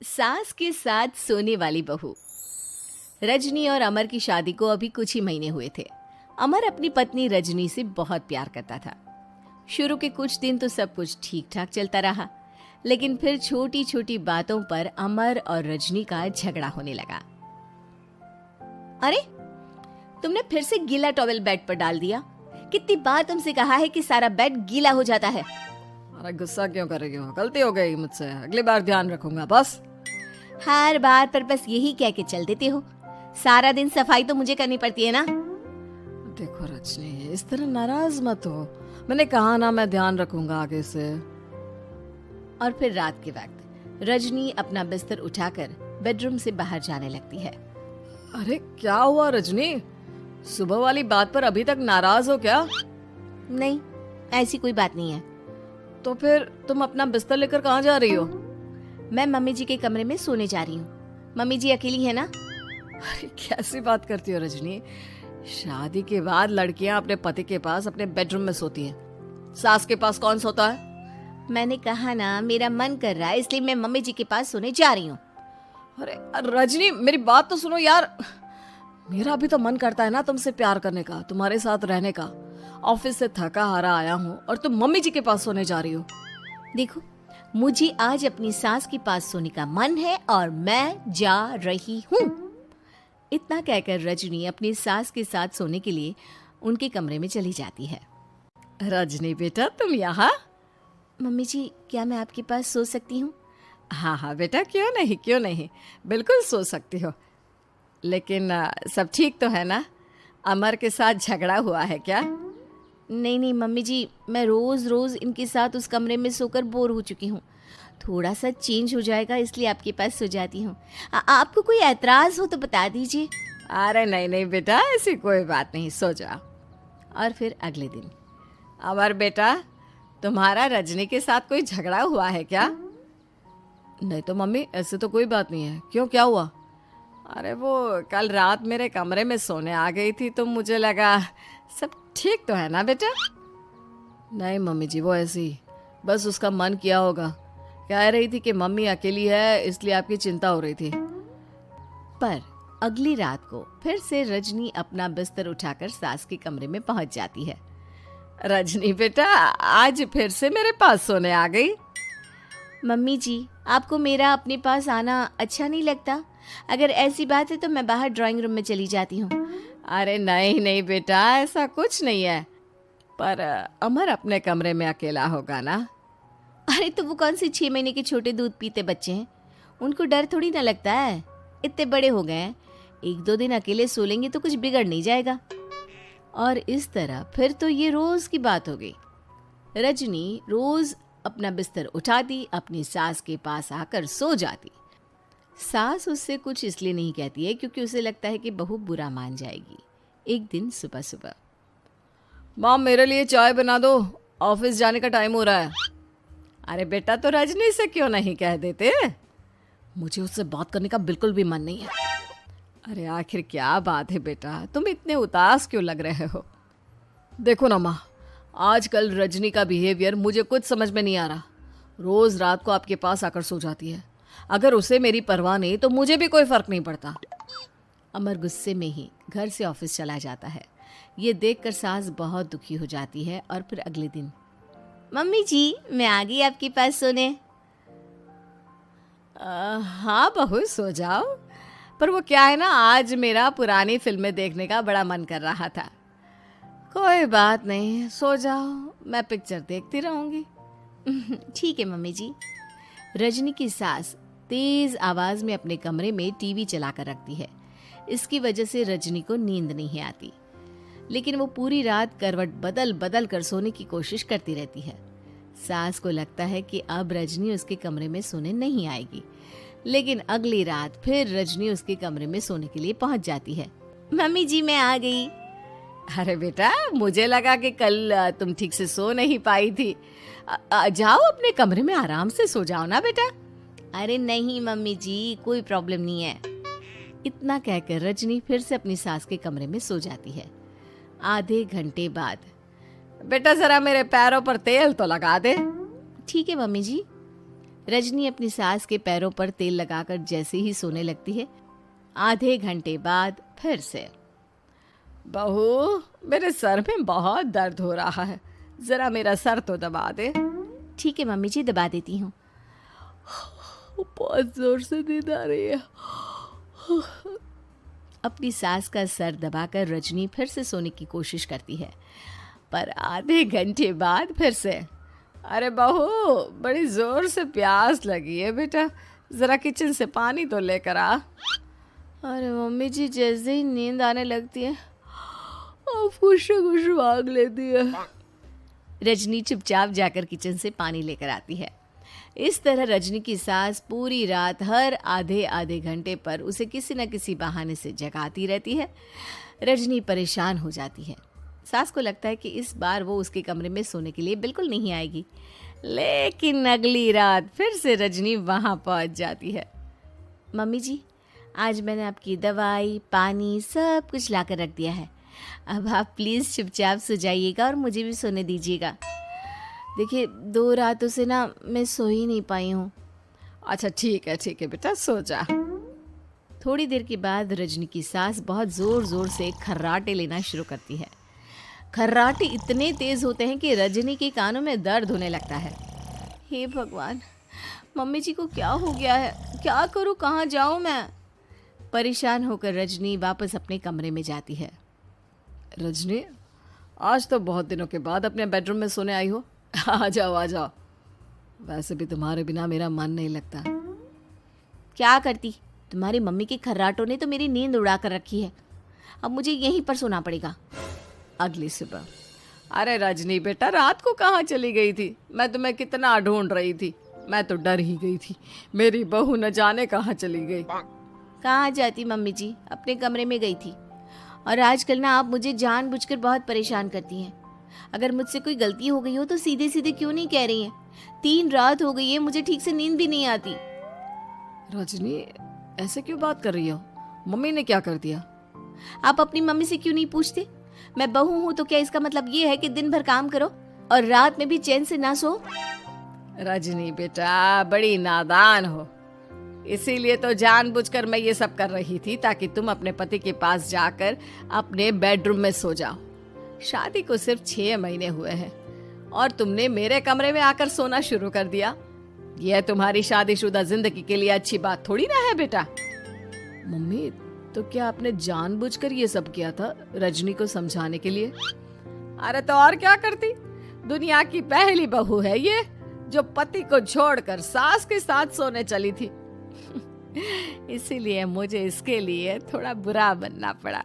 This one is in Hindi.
सास के साथ सोने वाली बहू। रजनी और अमर की शादी को अभी कुछ ही महीने हुए थे। अमर अपनी पत्नी रजनी से बहुत प्यार करता था। शुरू के कुछ दिन तो सब कुछ ठीक ठाक चलता रहा, लेकिन फिर छोटी छोटी बातों पर अमर और रजनी का झगड़ा होने लगा। अरे, तुमने फिर से गीला टॉवेल बेड पर डाल दिया। कितनी बार तुमसे कहा है कि सारा बेड गीला हो जाता है। अरे गुस्सा क्यों कर रही हो? गलती हो गई मुझसे, अगली बार ध्यान रखूंगा बस। हर बार पर बस यही कह के चल देते हो। सारा दिन सफाई तो मुझे करनी पड़ती है ना। देखो रजनी, इस तरह नाराज मत हो। मैंने कहा ना, मैं ध्यान रखूंगा आगे से। और फिर रात के वक्त रजनी अपना बिस्तर उठाकर बेडरूम से बाहर जाने लगती है। अरे क्या हुआ रजनी? सुबह वाली बात पर अभी तक नाराज हो क्या? नहीं, ऐसी कोई बात नहीं है। तो फिर तुम अपना बिस्तर लेकर कहाँ जा रही हो? मैं मम्मी जी के कमरे में सोने जा रही हूँ। मम्मी जी अकेली है ना। अरे कैसी बात करती हो रजनी? शादी के बाद लड़कियां अपने पति के पास अपने बेडरूम में सोती हैं। सास के पास कौन सोता है? मैंने कहा ना, मेरा मन कर रहा है इसलिए मैं मम्मी जी के पास सोने जा रही हूँ। अरे रजनी, मेरी बात तो सुनो यार। मेरा भी तो मन करता है ना तुमसे प्यार करने का, तुम्हारे साथ रहने का। ऑफिस से थका हारा आया हूँ और तुम मम्मी जी के पास सोने जा रही हो। देखो, मुझे आज अपनी सास के पास सोने का मन है और मैं जा रही हूँ। इतना कहकर रजनी अपनी सास के साथ सोने के लिए उनके कमरे में चली जाती है। रजनी बेटा, तुम यहाँ? मम्मी जी, क्या मैं आपके पास सो सकती हूँ? हाँ हाँ बेटा, क्यों नहीं क्यों नहीं, बिल्कुल सो सकती हो। लेकिन सब ठीक तो है ना? अमर के साथ झगड़ा हुआ है क्या? नहीं नहीं मम्मी जी, मैं रोज रोज इनके साथ उस कमरे में सोकर बोर हो चुकी हूँ। थोड़ा सा चेंज हो जाएगा इसलिए आपके पास सो जाती हूँ। आपको कोई एतराज हो तो बता दीजिए। अरे नहीं नहीं बेटा, ऐसी कोई बात नहीं, सो जाओ। और फिर अगले दिन। अमर बेटा, तुम्हारा रजनी के साथ कोई झगड़ा हुआ है क्या? नहीं तो मम्मी, ऐसे तो कोई बात नहीं है। क्यों, क्या हुआ? अरे वो कल रात मेरे कमरे में सोने आ गई थी तो मुझे लगा सब ठीक तो है ना बेटा? नहीं मम्मी जी, वो ऐसी बस उसका मन किया होगा। कह रही थी कि मम्मी अकेली है इसलिए आपकी चिंता हो रही थी। पर अगली रात को फिर से रजनी अपना बिस्तर उठाकर सास के कमरे में पहुंच जाती है। रजनी बेटा, आज फिर से मेरे पास सोने आ गई। मम्मी जी, आपको मेरा अपने पास आना अच्छा नहीं लगता? अगर ऐसी बात है तो मैं बाहर ड्राइंग रूम में चली जाती हूँ। अरे नहीं नहीं बेटा, ऐसा कुछ नहीं है। पर अमर अपने कमरे में अकेला होगा ना? अरे तो वो कौन से 6 महीने के छोटे दूध पीते बच्चे हैं, उनको डर थोड़ी ना लगता है। इतने बड़े हो गए हैं, 1-2 दिन अकेले सो लेंगे तो कुछ बिगड़ नहीं जाएगा। और इस तरह फिर तो ये रोज की बात हो गई। रजनी रोज अपना बिस्तर उठाती, अपनी सास के पास आकर सो जाती। सास उससे कुछ इसलिए नहीं कहती है क्योंकि उसे लगता है कि बहू बुरा मान जाएगी। एक दिन सुबह सुबह, माँ मेरे लिए चाय बना दो, ऑफिस जाने का टाइम हो रहा है। अरे बेटा, तो रजनी से क्यों नहीं कह देते? मुझे उससे बात करने का बिल्कुल भी मन नहीं है। अरे आखिर क्या बात है बेटा, तुम इतने उदास क्यों लग रहे हो? देखो ना माँ, आजकल रजनी का बिहेवियर मुझे कुछ समझ में नहीं आ रहा। रोज रात को आपके पास आकर सो जाती है। अगर उसे मेरी परवाह नहीं तो मुझे भी कोई फर्क नहीं पड़ता। अमर गुस्से में ही घर से ऑफिस चला जाता है। ये देखकर सास बहुत दुखी हो जाती है। और फिर अगले दिन, मम्मी जी, मैं आ गई आपके पास सोने। हाँ बहू, सो जाओ। पर वो क्या है ना, आज मेरा पुरानी फिल्में देखने का बड़ा मन कर रहा था। कोई बात नहीं, सो जाओ, मैं पिक्चर देखती रहूंगी। ठीक है मम्मी जी। रजनी की सास तेज आवाज में अपने कमरे में टीवी चलाकर रखती है। इसकी वजह से रजनी को नींद नहीं आती, लेकिन वो पूरी रात करवट बदल बदल कर सोने की कोशिश करती रहती है। सास को लगता है कि अब रजनी उसके कमरे में सोने नहीं आएगी, लेकिन अगली रात फिर रजनी उसके कमरे में सोने के लिए पहुंच जाती है। मम्मी जी, मैं आ गई। अरे बेटा, मुझे लगा कि कल तुम ठीक से सो नहीं पाई थी। जाओ अपने कमरे में आराम से सो जाओ ना बेटा। अरे नहीं मम्मी जी, कोई प्रॉब्लम नहीं है। इतना कहकर रजनी फिर से अपनी सास के कमरे में सो जाती है। आधे घंटे बाद, बेटा जरा मेरे पैरों पर तेल तो लगा दे। ठीक है मम्मी जी। रजनी अपनी सास के पैरों पर तेल लगाकर जैसे ही सोने लगती है, आधे घंटे बाद फिर से। बहू, मेरे सर में बहुत दर्द हो रहा है, जरा मेरा सर तो दबा दे। ठीक है मम्मी जी, दबा देती हूँ। बहुत जोर से नींद आ रही है। अपनी सास का सर दबाकर रजनी फिर से सोने की कोशिश करती है, पर आधे घंटे बाद फिर से। अरे बहू, बड़ी जोर से प्यास लगी है बेटा, जरा किचन से पानी तो लेकर आ। अरे मम्मी जी, जैसे ही नींद आने लगती है कुछ मांग लेती है। रजनी चुपचाप जाकर किचन से पानी लेकर आती है। इस तरह रजनी की सास पूरी रात हर आधे आधे घंटे पर उसे किसी न किसी बहाने से जगाती रहती है। रजनी परेशान हो जाती है। सास को लगता है कि इस बार वो उसके कमरे में सोने के लिए बिल्कुल नहीं आएगी, लेकिन अगली रात फिर से रजनी वहाँ पहुँच जाती है। मम्मी जी, आज मैंने आपकी दवाई, पानी सब कुछ लाकर रख दिया है। अब आप प्लीज़ चुपचाप सो जाइएगा और मुझे भी सोने दीजिएगा। देखिए, 2 रातों से ना मैं सो ही नहीं पाई हूँ। अच्छा ठीक है बेटा, सो जा। थोड़ी देर के बाद रजनी की सास बहुत ज़ोर ज़ोर से खर्राटे लेना शुरू करती है। खर्राटे इतने तेज़ होते हैं कि रजनी के कानों में दर्द होने लगता है। हे भगवान, मम्मी जी को क्या हो गया है? क्या करूँ, कहाँ जाऊँ मैं? परेशान होकर रजनी वापस अपने कमरे में जाती है। रजनी, आज तो बहुत दिनों के बाद अपने बेडरूम में सोने आई हो। आ जाओ। वैसे भी तुम्हारे बिना मेरा मन नहीं लगता। क्या करती, तुम्हारी मम्मी के खर्राटों ने तो मेरी नींद उड़ा कर रखी है। अब मुझे यहीं पर सोना पड़ेगा। अगली सुबह। अरे रजनी बेटा, रात को कहाँ चली गई थी? मैं तुम्हें कितना ढूंढ रही थी, मैं तो डर ही गई थी। मेरी बहू न जाने कहाँ चली गई। कहाँ जाती मम्मी जी, अपने कमरे में गई थी। और आजकल ना आप मुझे जानबूझकर बहुत परेशान करती हैं। अगर मुझसे कोई गलती हो गई हो तो सीधे सीधे क्यों नहीं कह रही हैं? 3 रात हो गई है, मुझे ठीक से नींद भी नहीं आती। रजनी, ऐसे क्यों बात कर रही हो? मम्मी ने क्या कर दिया? आप अपनी मम्मी से क्यों नहीं पूछते? मैं बहू हूँ तो क्या इसका मतलब ये है कि दिन भर काम करो और रात में भी चैन से ना सो? रजनी बेटा, बड़ी नादान हो। इसीलिए तो जानबूझकर मैं ये सब कर रही थी, ताकि तुम अपने पति के पास जाकर अपने बेडरूम में सो जाओ। शादी को सिर्फ 6 महीने हुए हैं और तुमने मेरे कमरे में आकर सोना शुरू कर दिया। यह तुम्हारी शादीशुदा जिंदगी के लिए अच्छी बात थोड़ी ना है बेटा। मम्मी, तो क्या आपने जानबूझकर ये सब किया था रजनी को समझाने के लिए? अरे तो और क्या करती? दुनिया की पहली बहू है ये, जो पति को छोड़कर सास के साथ सोने चली थी। इसीलिए मुझे इसके लिए थोड़ा बुरा बनना पड़ा।